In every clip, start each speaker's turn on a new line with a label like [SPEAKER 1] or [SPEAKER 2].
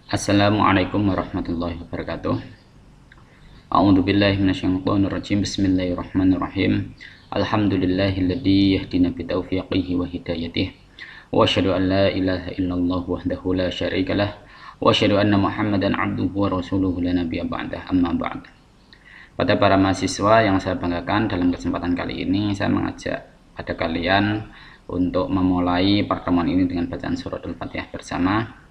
[SPEAKER 1] Assalamualaikum warahmatullahi wabarakatuh. A'udzu billahi minasyaitonir rajim. Bismillahirrahmanirrahim. Alhamdulillahilladzi yahdina bitaufiqihi wa hidayatihi. Wa asyhadu an la ilaha illallah wahdahu la syarikalah wa asyhadu anna Muhammadan abduhu wa rasuluhu la nabiyya ba'dah. Amma ba'd. Pada para mahasiswa yang saya banggakan, dalam kesempatan kali ini saya mengajak pada kalian untuk memulai pertemuan ini dengan bacaan surat Al-Fatihah bersama,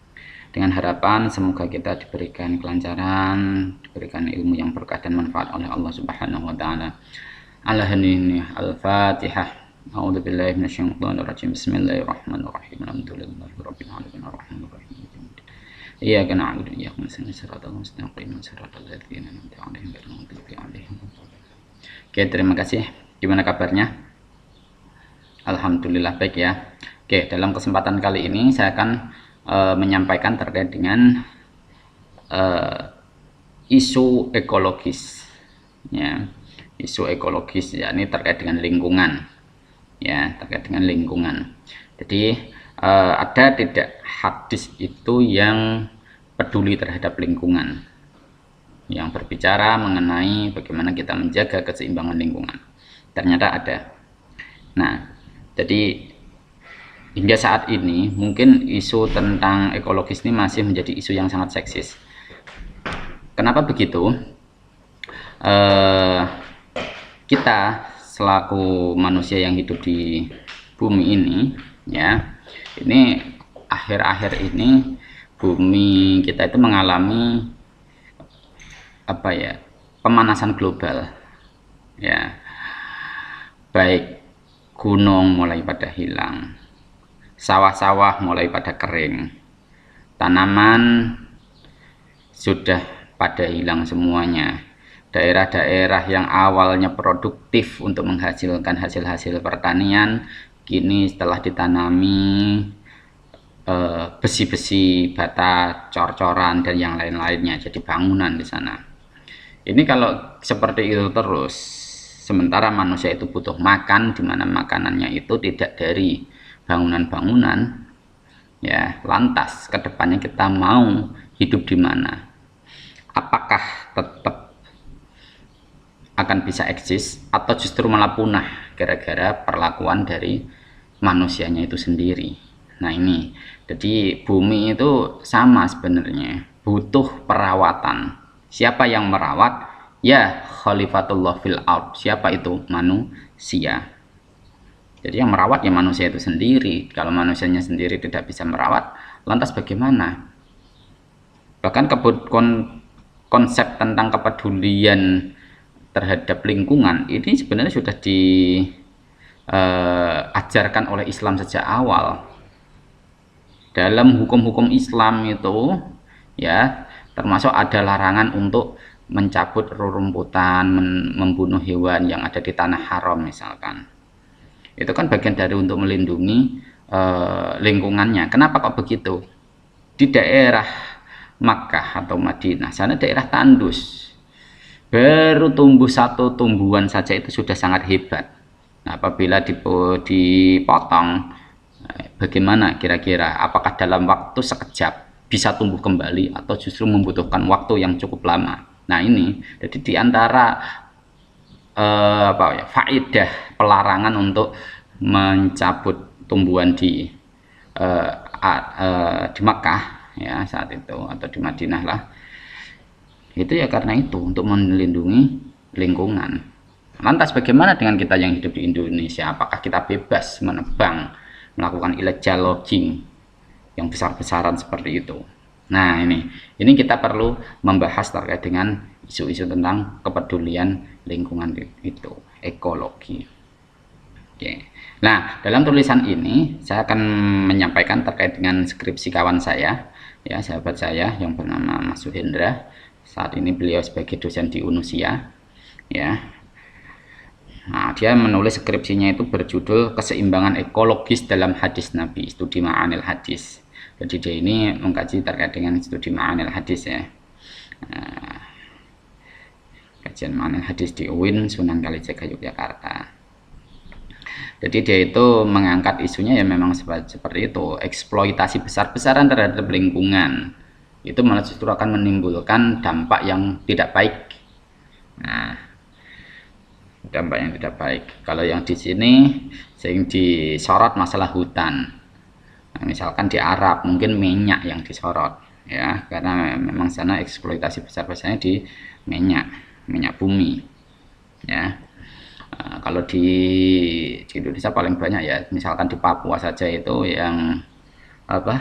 [SPEAKER 1] dengan harapan semoga kita diberikan kelancaran, diberikan ilmu yang berkah dan manfaat oleh Allah Subhanahu wa taala. Al-Fatihah. A'udzu billahi minasyaitonir rajim. Bismillahirrahmanirrahim. Alhamdulillahirabbil alamin arrahmanir rahim. Iyyaka na'budu wa iyyaka nasta'in. Shiratal mustaqim. Shiratal ladzina an'amta 'alaihim ghairil maghdubi 'alaihim waladdallin. Oke, terima kasih. Gimana kabarnya? Alhamdulillah baik ya. Oke, dalam kesempatan kali ini saya akan menyampaikan terkait dengan isu ekologis, ya, isu ekologis, ya, ini terkait dengan lingkungan, ya, terkait dengan lingkungan. Jadi ada tidak hadis itu yang peduli terhadap lingkungan, yang berbicara mengenai bagaimana kita menjaga keseimbangan lingkungan? Ternyata ada. Nah, jadi hingga saat ini mungkin isu tentang ekologis ini masih menjadi isu yang sangat seksis. Kenapa begitu? Kita selaku manusia yang hidup di bumi ini, ya, ini akhir-akhir ini bumi kita itu mengalami apa ya, pemanasan global, ya, baik gunung mulai pada hilang, sawah-sawah mulai pada kering, tanaman sudah pada hilang semuanya. Daerah-daerah yang awalnya produktif untuk menghasilkan hasil-hasil pertanian, kini setelah ditanami besi-besi, bata, cor-coran dan yang lain-lainnya jadi bangunan di sana. Ini kalau seperti itu terus, sementara manusia itu butuh makan, di mana makanannya itu tidak dari bangunan-bangunan, ya, lantas kedepannya kita mau hidup di mana? Apakah tetap akan bisa eksis atau justru malah punah gara-gara perlakuan dari manusianya itu sendiri? Nah ini, jadi bumi itu sama sebenarnya, butuh perawatan. Siapa yang merawat? Ya, khalifatullah fil ard. Siapa itu? Manusia. Jadi yang merawat ya manusia itu sendiri. Kalau manusianya sendiri tidak bisa merawat, lantas bagaimana? Bahkan konsep tentang kepedulian terhadap lingkungan ini sebenarnya sudah diajarkan oleh Islam sejak awal. Dalam hukum-hukum Islam itu, ya, termasuk ada larangan untuk mencabut rerumputan, membunuh hewan yang ada di tanah haram misalkan. Itu kan bagian dari untuk melindungi lingkungannya. Kenapa kok begitu? Di daerah Makkah atau Madinah, sana daerah tandus, baru tumbuh satu tumbuhan saja itu sudah sangat hebat. Nah, apabila dipotong, bagaimana kira-kira? Apakah dalam waktu sekejap bisa tumbuh kembali atau justru membutuhkan waktu yang cukup lama? Nah ini, jadi diantara faedah pelarangan untuk mencabut tumbuhan di Makkah, ya, saat itu, atau di Madinah lah, itu ya karena itu untuk melindungi lingkungan. Lantas bagaimana dengan kita yang hidup di Indonesia? Apakah kita bebas menebang, melakukan illegal logging yang besar-besaran seperti itu? Nah ini kita perlu membahas terkait dengan isu-isu tentang kepedulian lingkungan itu, ekologi. Oke. Nah, dalam tulisan ini saya akan menyampaikan terkait dengan skripsi kawan saya, ya, sahabat saya yang bernama Mas Suhendra. Saat ini beliau sebagai dosen di Unusia, ya. Nah, dia menulis skripsinya itu berjudul Keseimbangan Ekologis dalam Hadis Nabi, Studi Ma'anil Hadis. Jadi dia ini mengkaji terkait dengan studi Ma'anil Hadis, ya. Kajian Ma'anil Hadis di UIN Sunan Kalijaga Yogyakarta. Jadi dia itu mengangkat isunya ya memang seperti itu, eksploitasi besar-besaran terhadap lingkungan, itu malah justru akan menimbulkan dampak yang tidak baik. Nah, dampak yang tidak baik. Kalau yang di sini sering disorot masalah hutan. Nah, misalkan di Arab mungkin minyak yang disorot ya, karena memang sana eksploitasi besar-besarnya di minyak bumi ya. Nah, kalau di Indonesia paling banyak ya, misalkan di Papua saja itu yang apa,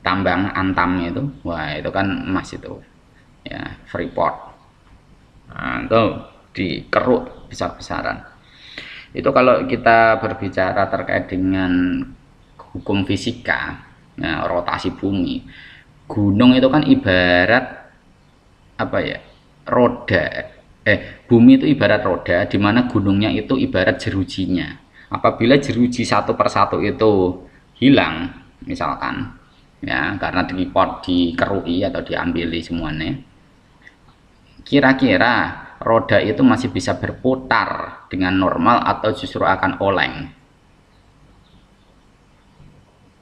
[SPEAKER 1] tambang antam itu, wah itu kan emas itu ya, Freeport. Nah, itu dikeruk besar-besaran. Itu kalau kita berbicara terkait dengan hukum fisika, nah, rotasi bumi, gunung itu kan ibarat apa ya, roda. Bumi itu ibarat roda, di mana gunungnya itu ibarat jerujinya. Apabila jeruji satu persatu itu hilang, misalkan ya, karena dikerui atau diambili semuanya, kira-kira roda itu masih bisa berputar dengan normal atau justru akan oleng?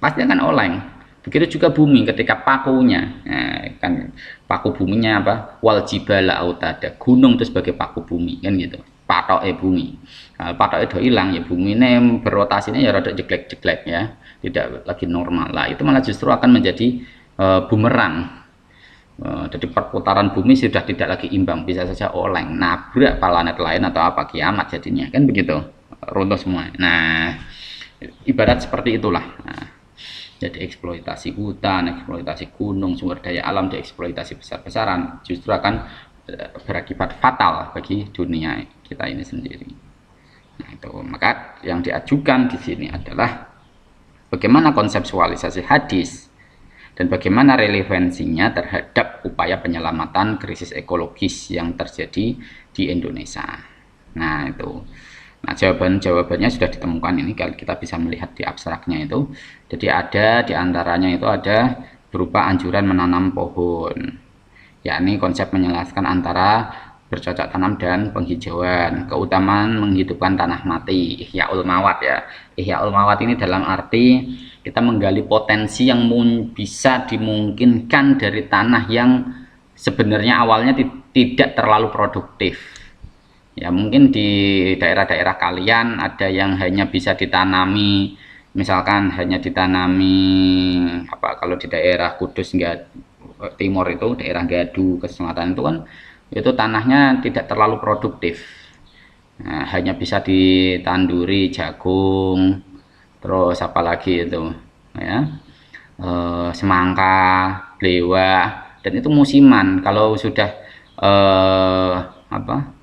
[SPEAKER 1] Pasti akan oleng. Begitu juga bumi ketika pakunya, nah, kan paku buminya apa? Wal jibala autada, gunung itu sebagai paku bumi kan gitu. Patoke bumi. Nah, patoke itu hilang ya, bumi ini berotasinya ya rada jeglek-jeglek ya, tidak lagi normal lah. Itu malah justru akan menjadi bumerang. Jadi perputaran bumi sudah tidak lagi imbang, bisa saja oleng, nabrak planet lain atau apa, kiamat jadinya kan begitu, runtuh semua. Nah, ibarat seperti itulah. Nah, jadi eksploitasi hutan, eksploitasi gunung, sumber daya alam dieksploitasi besar-besaran justru akan berakibat fatal bagi dunia kita ini sendiri. Nah, itu maka yang diajukan di sini adalah bagaimana konseptualisasi hadis dan bagaimana relevansinya terhadap upaya penyelamatan krisis ekologis yang terjadi di Indonesia. Nah, itu. Nah, jawabannya sudah ditemukan ini, kalau kita bisa melihat di abstraknya itu. Jadi ada diantaranya itu ada berupa anjuran menanam pohon, yakni konsep menjelaskan antara bercocok tanam dan penghijauan, keutamaan menghidupkan tanah mati, ihyaul mawat ya. Ihyaul mawat ini dalam arti kita menggali potensi yang bisa dimungkinkan dari tanah yang sebenarnya awalnya tidak terlalu produktif. Ya, mungkin di daerah-daerah kalian ada yang hanya bisa ditanami, misalkan hanya ditanami apa, kalau di daerah Kudus enggak, timur itu daerah Gadu ke selatan itu kan itu tanahnya tidak terlalu produktif. Nah, hanya bisa ditanduri jagung, terus apalagi itu ya, semangka, belewah, dan itu musiman. Kalau sudah apa,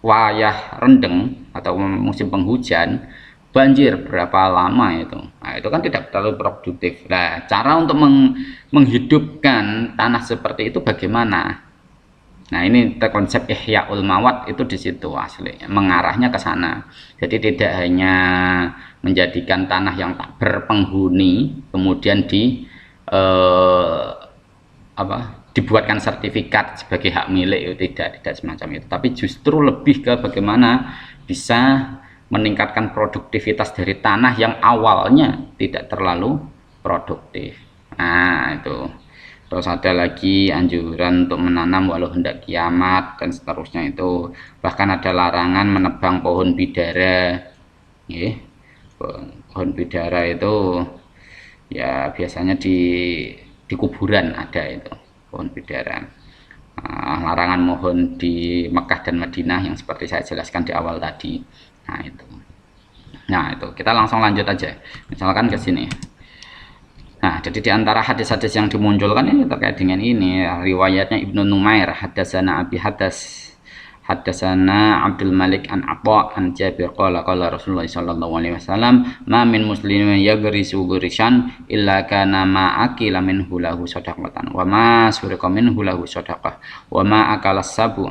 [SPEAKER 1] wayah rendeng atau musim penghujan, banjir berapa lama itu. Nah, itu kan tidak terlalu produktif. Nah, cara untuk menghidupkan tanah seperti itu bagaimana? Nah, ini konsep ihyaul mawat itu di situ asli, mengarahnya ke sana. Jadi tidak hanya menjadikan tanah yang tak berpenghuni kemudian dibuatkan sertifikat sebagai hak milik, itu tidak semacam itu, tapi justru lebih ke bagaimana bisa meningkatkan produktivitas dari tanah yang awalnya tidak terlalu produktif. Nah, itu. Terus ada lagi anjuran untuk menanam walau hendak kiamat dan seterusnya itu. Bahkan ada larangan menebang pohon bidara. Pohon bidara itu ya biasanya di kuburan ada itu pohon bidara. Larangan mohon di Mekah dan Madinah yang seperti saya jelaskan di awal tadi. Nah itu kita langsung lanjut aja, misalkan ke sini. Nah, jadi di antara hadis-hadis yang dimunculkan ini terkait dengan ini, riwayatnya Ibnu Numair, hadasana Abi hadasana Abdul Malik an Atha an Jabir qala Rasulullah sallallahu alaihi wasallam, ma min muslimin yagrisu gurisan illa kana ma akila minhu lahu shadaqatan wa ma suriqa minhu lahu shadaqah wa ma akala sabu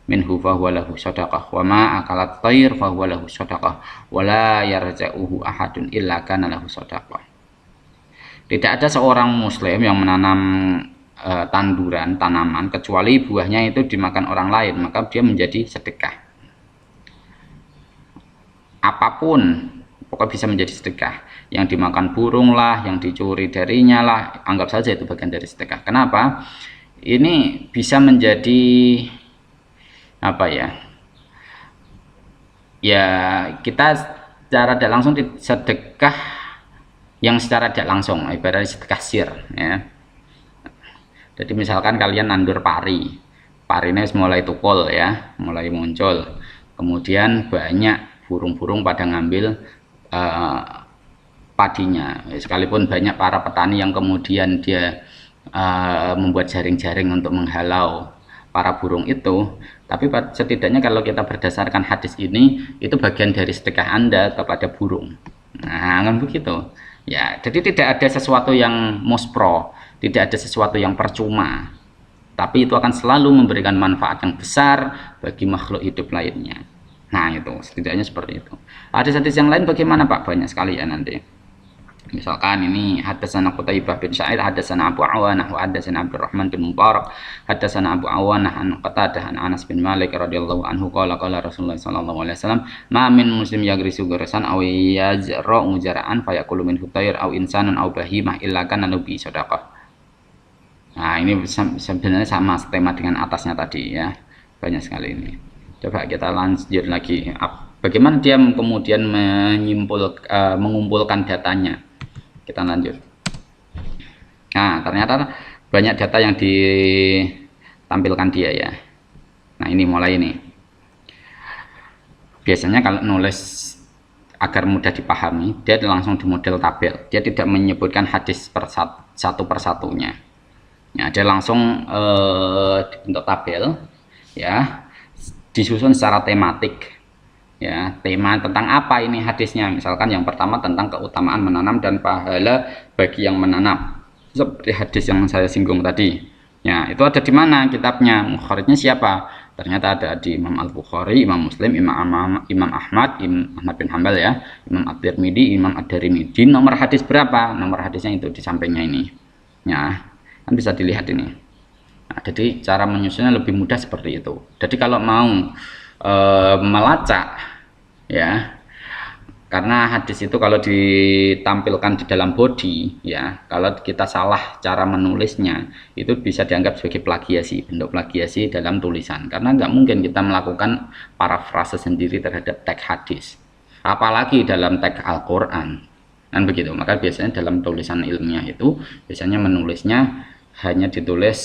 [SPEAKER 1] minhu fa huwa lahu shadaqah wa ma akalat tayr fa huwa lahu shadaqah wa la yarja'uhu ahadun illa kana lahu shadaqah. Tidak ada seorang muslim yang menanam tanaman kecuali buahnya itu dimakan orang lain, maka dia menjadi sedekah. Apapun pokoknya bisa menjadi sedekah. Yang dimakan burung lah, yang dicuri darinya lah, anggap saja itu bagian dari sedekah. Kenapa? Ini bisa menjadi apa ya? Ya kita secara tidak langsung sedekah yang secara tidak langsung, ibaratnya sedekah sir ya. Jadi misalkan kalian nandur pari, parinya mulai tukul ya, mulai muncul, kemudian banyak burung-burung pada ngambil padinya, sekalipun banyak para petani yang kemudian dia membuat jaring-jaring untuk menghalau para burung itu, tapi setidaknya kalau kita berdasarkan hadis ini, itu bagian dari sedekah Anda kepada burung. Nah kan begitu ya. Jadi tidak ada sesuatu yang muspro, tidak ada sesuatu yang percuma, tapi itu akan selalu memberikan manfaat yang besar bagi makhluk hidup lainnya. Nah itu setidaknya seperti itu. Hadis-hadis yang lain bagaimana Pak? Banyak sekali ya nanti. Misalkan ini hadatsana Qutaibah bin Sa'id, hadatsana Abu Awanah, wa hadatsana Abdurrahman bin Mubarak, hadatsana Abu Awanah an Qatadah an Anas bin Malik radhiyallahu anhu qala qala Rasulullah sallallahu alaihi wasallam ma min muslim yagrisu garasan aw yazra'u zara'an fayakulu minhu tayr aw insanun aw bahimah illa kana nabi sadaqah. Nah ini sebenarnya sama tema dengan atasnya tadi ya, banyak sekali ini. Coba kita lanjut lagi, bagaimana dia kemudian mengumpulkan datanya. Kita lanjut. Nah ternyata banyak data yang ditampilkan dia ya. Nah ini mulai ini, biasanya kalau nulis agar mudah dipahami, dia langsung di model tabel, dia tidak menyebutkan hadis satu persatunya ya, dia langsung dibentuk tabel ya, disusun secara tematik ya, tema tentang apa ini hadisnya. Misalkan yang pertama tentang keutamaan menanam dan pahala bagi yang menanam, seperti hadis yang saya singgung tadi ya. Itu ada di mana kitabnya, mukharijnya siapa? Ternyata ada di Imam Al-Bukhari, Imam Muslim, Imam Ahmad, Ahmad bin Hanbal ya, Imam At-Tirmidzi, Imam Ad-Darimi. Di nomor hadis berapa? Nomor hadisnya itu di sampingnya ini ya, kan bisa dilihat ini. Nah, jadi cara menyusunnya lebih mudah seperti itu. Jadi kalau mau melacak ya, karena hadis itu kalau ditampilkan di dalam body ya, kalau kita salah cara menulisnya itu bisa dianggap sebagai plagiasi, bentuk plagiasi dalam tulisan, karena nggak mungkin kita melakukan parafrase sendiri terhadap teks hadis, apalagi dalam teks Al-Quran kan begitu. Maka biasanya dalam tulisan ilmiah itu biasanya menulisnya hanya ditulis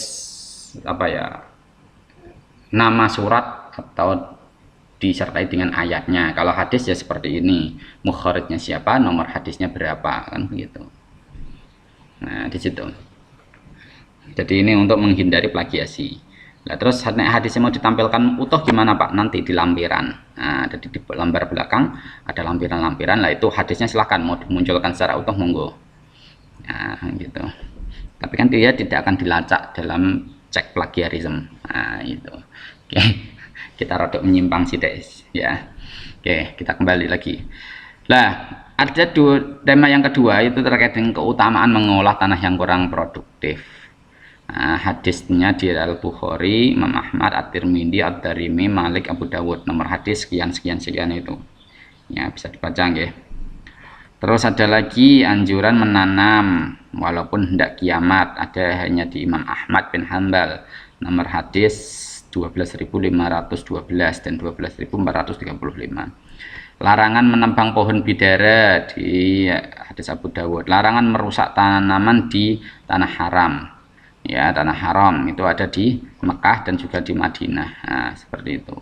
[SPEAKER 1] apa ya, nama surat atau disertai dengan ayatnya. Kalau hadis ya seperti ini, mukharijnya siapa, nomor hadisnya berapa, kan begitu. Nah di situ. Jadi ini untuk menghindari plagiasi. Nah terus hadisnya mau ditampilkan utuh gimana Pak? Nanti di lampiran. Nah jadi di lembar belakang ada lampiran-lampiran lah, itu hadisnya silahkan mau dimunculkan secara utuh monggo. Nah gitu. Tapi kan dia tidak akan dilacak dalam cek plagiarisme. Nah itu. Oke. Kita rodok menyimpang sides ya. Oke, kita kembali lagi. Nah, ada tema yang kedua, itu terkait dengan keutamaan mengolah tanah yang kurang produktif. Nah, hadisnya di Al-Bukhari, Imam Ahmad, At-Tirmidzi, Ad-Darimi, Malik, Abu Dawud. Nomor hadis sekian itu. Ya, bisa dibaca nggih. Terus ada lagi anjuran menanam walaupun hendak kiamat, ada hanya di Imam Ahmad bin Hanbal. Nomor hadis 12.512 dan 12.435. Larangan menebang pohon bidara di hadis Abu Dawud. Larangan merusak tanaman di tanah haram ya, tanah haram itu ada di Mekah dan juga di Madinah. Nah seperti itu.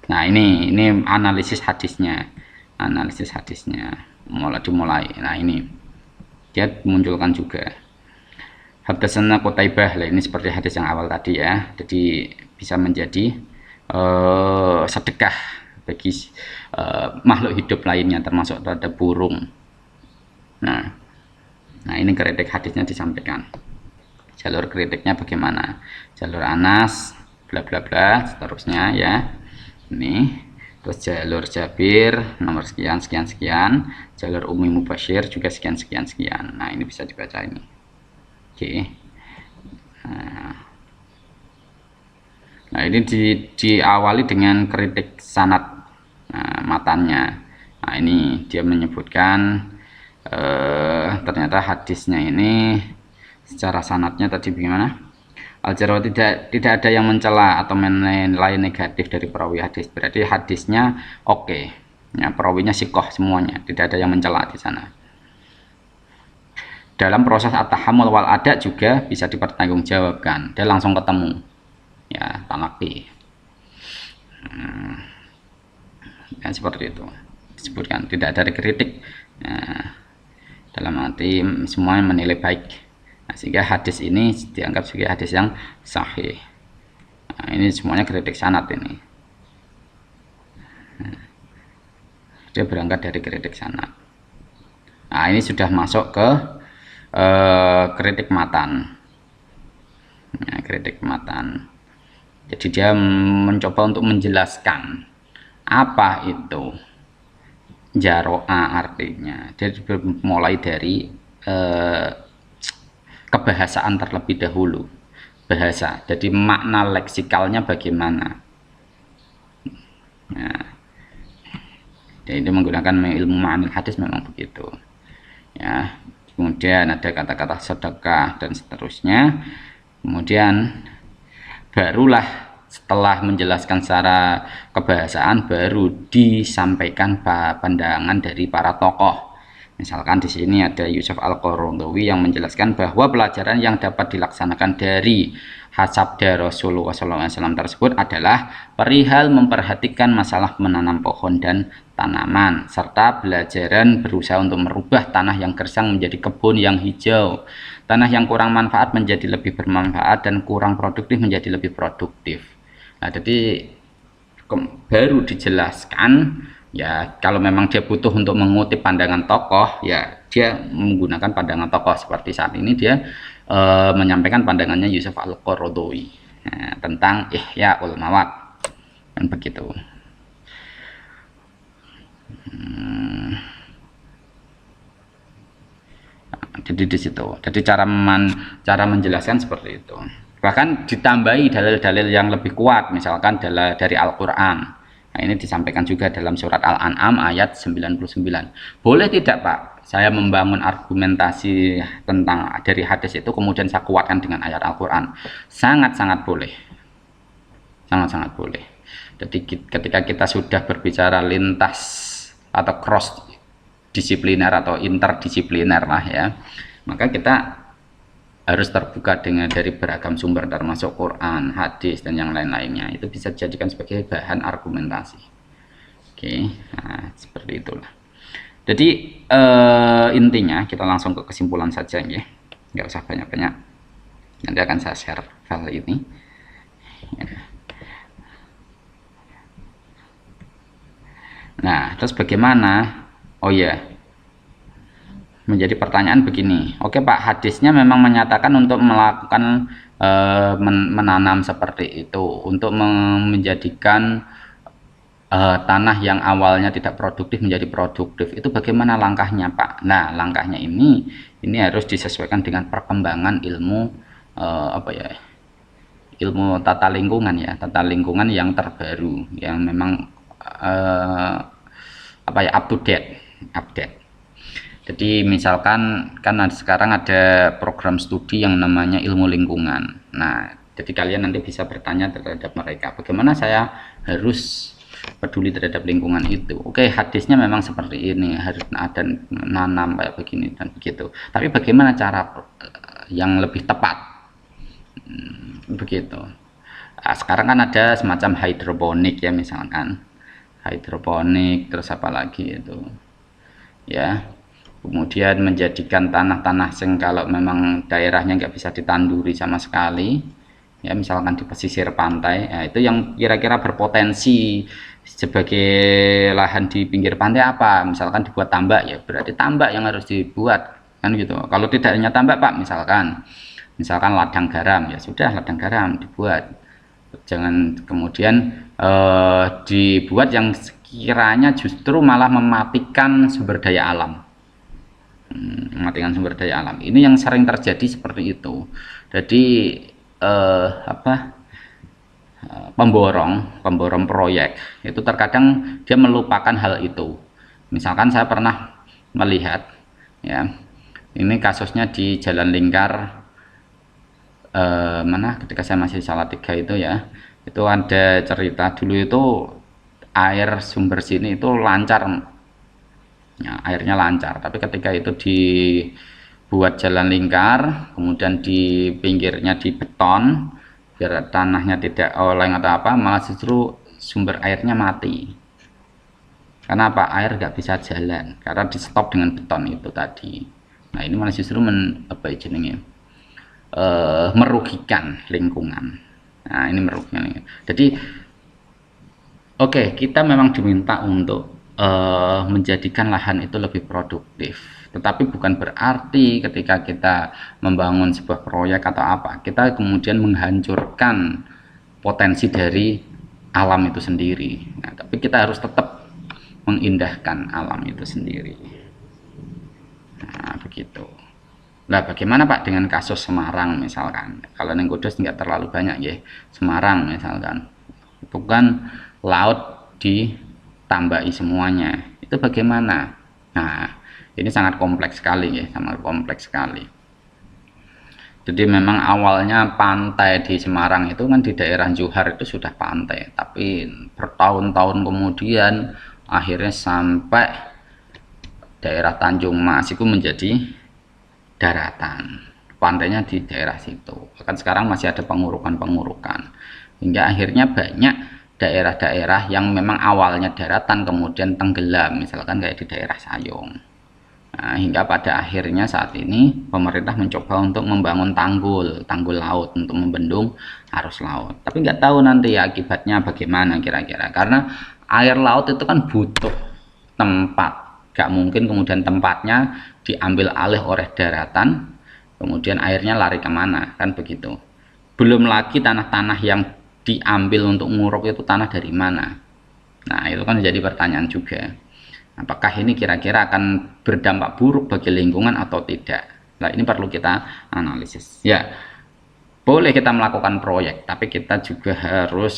[SPEAKER 1] Nah ini analisis hadisnya, dimulai. Nah ini dia munculkan juga hadatsana Qutaibah. Ini seperti hadis yang awal tadi ya, jadi bisa menjadi sedekah bagi makhluk hidup lainnya, termasuk terhadap burung. Nah ini kritik hadisnya disampaikan, jalur kritiknya bagaimana, jalur Anas bla bla bla seterusnya ya. Ini terus jalur Jabir nomor sekian, jalur Ummi Mubashir juga sekian. Nah ini bisa dibaca ini. Oke. Nah ini diawali dengan kritik sanad matannya. Nah, ini dia menyebutkan ternyata hadisnya ini secara sanadnya tadi bagaimana? Al-Jarwah tidak ada yang mencela atau menilai negatif dari perawi hadis. Berarti hadisnya oke. Ya, perawinya sikoh semuanya, tidak ada yang mencela di sana. Dalam proses at-tahammul wal ada juga bisa dipertanggungjawabkan. Dia langsung ketemu. Ya, talaqi. Ya, seperti itu. Disebutkan tidak ada kritik. Nah, dalam arti semuanya menilai baik. Nah, sehingga hadis ini dianggap sebagai hadis yang sahih. Nah, ini semuanya kritik sanad ini. Nah, dia berangkat dari kritik sanad. Nah, ini sudah masuk ke kritik matan. Ya, kritik matan. Jadi dia mencoba untuk menjelaskan apa itu jaro'a artinya. Dia mulai dari kebahasaan terlebih dahulu. Bahasa. Jadi makna leksikalnya bagaimana. Nah, jadi menggunakan ilmu ma'anil hadis memang begitu. Ya. Kemudian ada kata-kata sedekah dan seterusnya. Kemudian barulah setelah menjelaskan secara kebahasaan baru disampaikan pandangan dari para tokoh. Misalkan di sini ada Yusuf Al-Qaradawi yang menjelaskan bahwa pelajaran yang dapat dilaksanakan dari sabda Rasulullah SAW tersebut adalah perihal memperhatikan masalah menanam pohon dan tanaman, serta pelajaran berusaha untuk merubah tanah yang gersang menjadi kebun yang hijau, tanah yang kurang manfaat menjadi lebih bermanfaat, dan kurang produktif menjadi lebih produktif. Nah, jadi baru dijelaskan. Ya, kalau memang dia butuh untuk mengutip pandangan tokoh, ya dia menggunakan pandangan tokoh. Seperti saat ini dia menyampaikan pandangannya Yusuf Al-Qaradawi tentang Ihya'ul Mawad, kan begitu. Jadi di situ. Jadi cara menjelaskan seperti itu. Bahkan ditambahi dalil-dalil yang lebih kuat, misalkan dari Al-Qur'an. Nah, ini disampaikan juga dalam surat Al-An'am ayat 99. Boleh tidak, Pak, saya membangun argumentasi tentang dari hadis itu kemudian saya kuatkan dengan ayat Al-Qur'an? Sangat-sangat boleh. Sangat-sangat boleh. Jadi ketika kita sudah berbicara lintas atau cross disipliner atau interdisipliner lah ya, maka kita harus terbuka dari beragam sumber termasuk Quran, hadis, dan yang lain-lainnya. Itu bisa dijadikan sebagai bahan argumentasi. Oke, nah, seperti itulah. Jadi intinya kita langsung ke kesimpulan saja ya, nggak usah banyak-banyak. Nanti akan saya share file ini. Ya. Nah, terus bagaimana? Oh ya, menjadi pertanyaan begini. Oke Pak, hadisnya memang menyatakan untuk melakukan menanam seperti itu, untuk menjadikan tanah yang awalnya tidak produktif menjadi produktif. Itu bagaimana langkahnya Pak? Nah, langkahnya ini harus disesuaikan dengan perkembangan ilmu ilmu tata lingkungan ya, tata lingkungan yang terbaru, yang memang up to date, update. Jadi misalkan kan sekarang ada program studi yang namanya ilmu lingkungan. Nah, jadi kalian nanti bisa bertanya terhadap mereka, bagaimana saya harus peduli terhadap lingkungan itu. Oke, hadisnya memang seperti ini, harus ada nanam kayak begini dan begitu. Tapi bagaimana cara yang lebih tepat? Begitu. Nah, sekarang kan ada semacam hidroponik ya, misalkan hidroponik, terus apa lagi itu ya, kemudian menjadikan tanah-tanah sing kalau memang daerahnya nggak bisa ditanduri sama sekali ya, misalkan di pesisir pantai ya, itu yang kira-kira berpotensi sebagai lahan di pinggir pantai apa, misalkan dibuat tambak ya, berarti tambak yang harus dibuat kan gitu. Kalau tidak hanya tambak Pak, misalkan ladang garam ya sudah, ladang garam dibuat, jangan kemudian dibuat yang sekiranya justru malah mematikan sumber daya alam. Mematikan sumber daya alam ini yang sering terjadi seperti itu. Jadi pemborong proyek itu terkadang dia melupakan hal itu. Misalkan saya pernah melihat, ya, ini kasusnya di Jalan Lingkar, mana ketika saya masih Salatiga itu, ya, itu ada cerita dulu itu air sumber sini itu lancar, ya, airnya lancar, tapi ketika itu dibuat jalan lingkar, kemudian di pinggirnya dibeton biar tanahnya tidak oleng atau apa, malah justru sumber airnya mati. Karena apa? Air nggak bisa jalan karena di stop dengan beton itu tadi. Nah, ini malah justru merugikan lingkungan. Nah, ini merugikan lingkungan. Jadi oke, kita memang diminta untuk menjadikan lahan itu lebih produktif, tetapi bukan berarti ketika kita membangun sebuah proyek atau apa, kita kemudian menghancurkan potensi dari alam itu sendiri. Nah, tapi kita harus tetap mengindahkan alam itu sendiri. Nah, begitu. Nah, bagaimana Pak dengan kasus Semarang misalkan? Kalau neng Kudus nggak terlalu banyak ya. Semarang misalkan, itu kan laut ditambahi semuanya. Itu bagaimana? Nah, ini sangat kompleks sekali ya, sangat kompleks sekali. Jadi memang awalnya pantai di Semarang itu kan di daerah Johar itu sudah pantai, tapi bertahun-tahun kemudian akhirnya sampai daerah Tanjung Mas itu menjadi daratan, pantainya di daerah situ. Bahkan sekarang masih ada pengurukan hingga akhirnya banyak daerah-daerah yang memang awalnya daratan kemudian tenggelam, misalkan kayak di daerah Sayong. Nah, hingga pada akhirnya saat ini pemerintah mencoba untuk membangun tanggul laut untuk membendung arus laut, tapi nggak tahu nanti ya akibatnya bagaimana kira-kira, karena air laut itu kan butuh tempat, nggak mungkin kemudian tempatnya diambil alih oleh daratan kemudian airnya lari kemana, kan begitu. Belum lagi tanah-tanah yang diambil untuk nguruk itu tanah dari mana. Nah, itu kan menjadi pertanyaan juga, apakah ini kira-kira akan berdampak buruk bagi lingkungan atau tidak. Nah, ini perlu kita analisis ya. Boleh kita melakukan proyek, tapi kita juga harus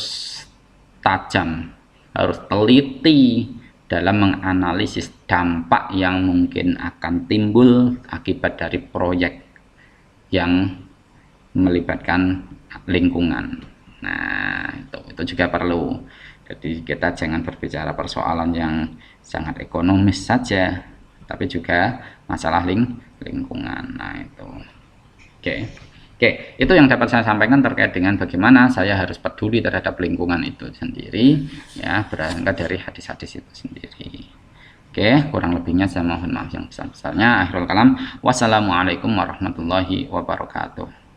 [SPEAKER 1] tajam, harus teliti dalam menganalisis dampak yang mungkin akan timbul akibat dari proyek yang melibatkan lingkungan. Nah, itu juga perlu. Jadi kita jangan berbicara persoalan yang sangat ekonomis saja, tapi juga masalah lingkungan. Nah, itu. Oke, itu yang dapat saya sampaikan terkait dengan bagaimana saya harus peduli terhadap lingkungan itu sendiri, ya, berangkat dari hadis-hadis itu sendiri. Oke, kurang lebihnya saya mohon maaf yang besar-besarnya. Akhirul kalam, wassalamualaikum warahmatullahi wabarakatuh.